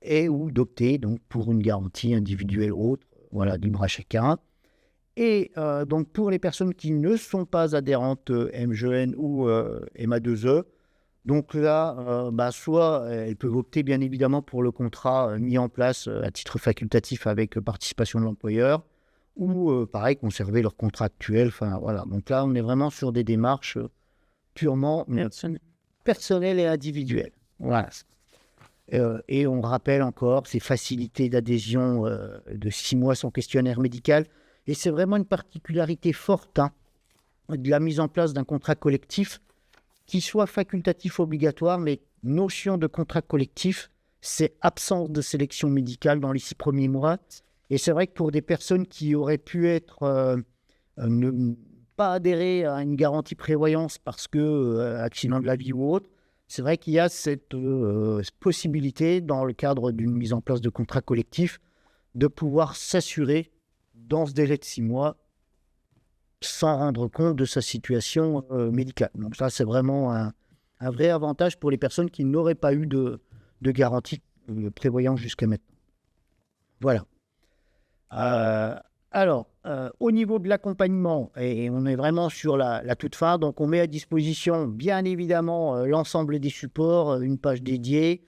S4: et ou d'opter donc, pour une garantie individuelle autre, voilà, libre à chacun. Et donc pour les personnes qui ne sont pas adhérentes MGN ou MA2E, donc là, soit elles peuvent opter bien évidemment pour le contrat mis en place à titre facultatif avec participation de l'employeur, ou pareil, conserver leur contrat actuel. Enfin, voilà. Donc là, on est vraiment sur des démarches purement personnelles et individuelles. Voilà. Et on rappelle encore ces facilités d'adhésion de 6 mois sans questionnaire médical. Et c'est vraiment une particularité forte de la mise en place d'un contrat collectif qui soit facultatif obligatoire, mais notion de contrat collectif, c'est absence de sélection médicale dans les 6 premiers mois. Et c'est vrai que pour des personnes qui auraient pu être ne pas adhérer à une garantie prévoyance parce que accident de la vie ou autre, c'est vrai qu'il y a cette possibilité dans le cadre d'une mise en place de contrat collectif de pouvoir s'assurer dans ce délai de 6 mois sans rendre compte de sa situation médicale. Donc ça, c'est vraiment un vrai avantage pour les personnes qui n'auraient pas eu de garantie prévoyance jusqu'à maintenant. Voilà. Alors, au niveau de l'accompagnement, et on est vraiment sur la toute fin, donc on met à disposition bien évidemment l'ensemble des supports, une page dédiée.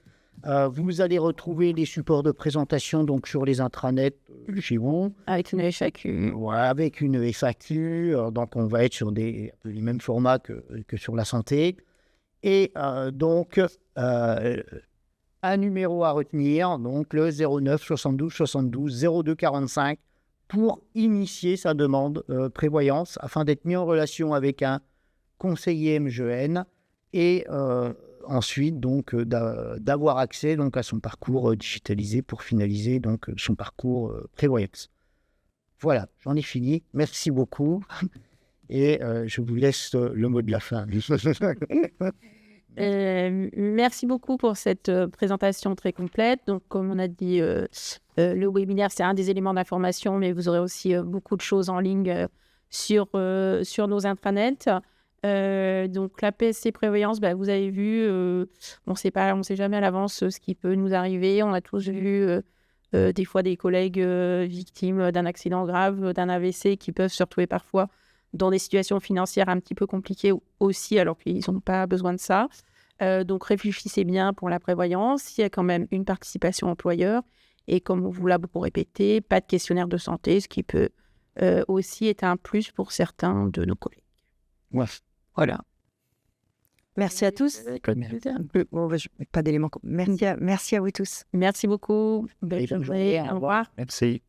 S4: Vous allez retrouver les supports de présentation donc sur les intranets chez vous.
S1: Avec une FAQ.
S4: Voilà, avec une FAQ. Donc on va être sur les mêmes formats que sur la santé. Et donc, un numéro à retenir, donc le 09 72 72 02 45 pour initier sa demande prévoyance afin d'être mis en relation avec un conseiller MGN et ensuite donc d'avoir accès donc à son parcours digitalisé pour finaliser donc son parcours prévoyance. Voilà, j'en ai fini. Merci beaucoup et je vous laisse le mot de la fin.
S1: Merci beaucoup pour cette présentation très complète. Donc, comme on a dit, le webinaire, c'est un des éléments d'information, mais vous aurez aussi beaucoup de choses en ligne sur nos intranets. Donc, la PSC Prévoyance, vous avez vu, on ne sait jamais à l'avance ce qui peut nous arriver. On a tous vu des fois des collègues victimes d'un accident grave, d'un AVC, qui peuvent se retrouver parfois dans des situations financières un petit peu compliquées aussi, alors qu'ils n'ont pas besoin de ça. Donc, réfléchissez bien pour la prévoyance. Il y a quand même une participation employeur. Et comme on vous l'a beaucoup répété, pas de questionnaire de santé, ce qui peut aussi être un plus pour certains de nos collègues.
S2: Ouais.
S1: Voilà.
S3: Merci à tous. Pas d'éléments. Merci à vous tous.
S1: Merci beaucoup. Belle journée. Au revoir.
S2: Merci.